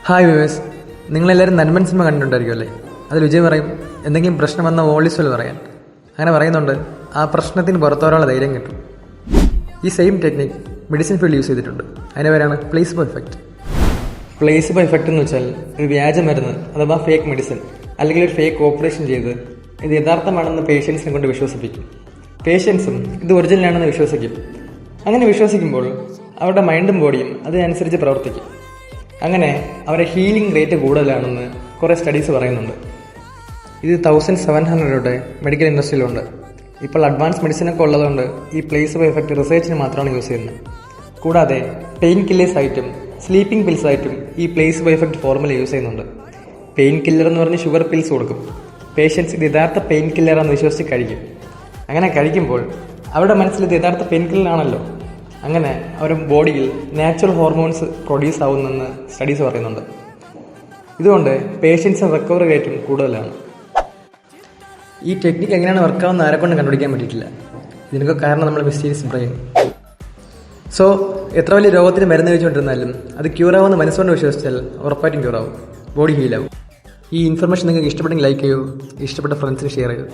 Hi viewers, നിങ്ങളെല്ലാവരും നന്മൻ cinema കണ്ടിട്ടുണ്ടായിരിക്കുമല്ലേ? അതിൽ വിജയ് പറയും എന്തെങ്കിലും പ്രശ്നം വന്ന ഓളിസ്വൽ പറയാൻ. അങ്ങനെ പറയുന്നുണ്ട്, ആ പ്രശ്നത്തിന് പുറത്തോരാളെ ധൈര്യം കിട്ടും. ഈ same technique medicine field use ചെയ്തിട്ടുണ്ട്. അതിൻ്റെ പേരാണ് പ്ലേസിബോ എഫക്റ്റ്. പ്ലേസിബോ എഫക്റ്റ് എന്ന് വെച്ചാൽ ഒരു വ്യാജ മരുന്ന് അഥവാ ഫേക്ക് മെഡിസിൻ അല്ലെങ്കിൽ ഒരു ഫേക്ക് ഓപ്പറേഷൻ ചെയ്ത് ഇത് യഥാർത്ഥമാണെന്ന് പേഷ്യൻസിനെ കൊണ്ട് വിശ്വസിപ്പിക്കും. പേഷ്യൻസും ഇത് ഒറിജിനലാണെന്ന് വിശ്വസിക്കും. അങ്ങനെ വിശ്വസിക്കുമ്പോൾ അവരുടെ മൈൻഡും ബോഡിയും അതിനനുസരിച്ച് പ്രവർത്തിക്കും. അങ്ങനെ അവരുടെ ഹീലിംഗ് റേറ്റ് കൂടുതലാണെന്ന് കുറേ സ്റ്റഡീസ് പറയുന്നുണ്ട്. ഇത് 1700 മെഡിക്കൽ ഇൻഡസ്ട്രിയിലുണ്ട്. ഇപ്പോൾ അഡ്വാൻസ് മെഡിസിനൊക്കെ ഉള്ളതുകൊണ്ട് ഈ പ്ലേസിബോ എഫക്റ്റ് റിസർച്ചിന് മാത്രമാണ് യൂസ് ചെയ്യുന്നത്. കൂടാതെ പെയിൻ കില്ലേഴ്സ് ആയിട്ടും സ്ലീപ്പിംഗ് പിൽസ് ആയിട്ടും ഈ പ്ലേസിബോ എഫക്റ്റ് ഫോർമുല യൂസ് ചെയ്യുന്നുണ്ട്. പെയിൻ കില്ലർ എന്ന് പറഞ്ഞ് ഷുഗർ പിൽസ് കൊടുക്കും. പേഷ്യൻസ് ഇത് യഥാർത്ഥ പെയിൻ കില്ലറാണെന്ന് വിശ്വസിച്ച് കഴിക്കും. അങ്ങനെ കഴിക്കുമ്പോൾ അവരുടെ മനസ്സിൽ ഇത് യഥാർത്ഥ പെയിൻ കില്ലറാണല്ലോ. അങ്ങനെ അവരുടെ ബോഡിയിൽ നാച്ചുറൽ ഹോർമോൺസ് പ്രൊഡ്യൂസ് ആവുന്നെന്ന് സ്റ്റഡീസ് പറയുന്നുണ്ട്. ഇതുകൊണ്ട് പേഷ്യൻസിന് റിക്കവറി റേറ്റും കൂടുതലാണ്. ഈ ടെക്നിക്ക് എങ്ങനെയാണ് വർക്കാവുന്ന ആരെക്കൊണ്ട് കണ്ടുപിടിക്കാൻ പറ്റിയിട്ടില്ല. ഇതിനൊക്കെ കാരണം നമ്മൾ മിസ്റ്റീരിയസ് ബ്രെയിൻ. സോ എത്ര വലിയ രോഗത്തിന് മരുന്ന് കഴിച്ചുകൊണ്ടിരുന്നാലും അത് ക്യൂറാവുന്ന മനസ്സുകൊണ്ട് വിശ്വസിച്ചാൽ ഉറപ്പായിട്ടും ക്യൂറാവും, ബോഡി ഹീലാവും. ഈ ഇൻഫർമേഷൻ നിങ്ങൾക്ക് ഇഷ്ടപ്പെട്ടെങ്കിൽ ലൈക്ക് ചെയ്യൂ, ഇഷ്ടപ്പെട്ട ഫ്രണ്ട്സിന് ഷെയർ ചെയ്യൂ.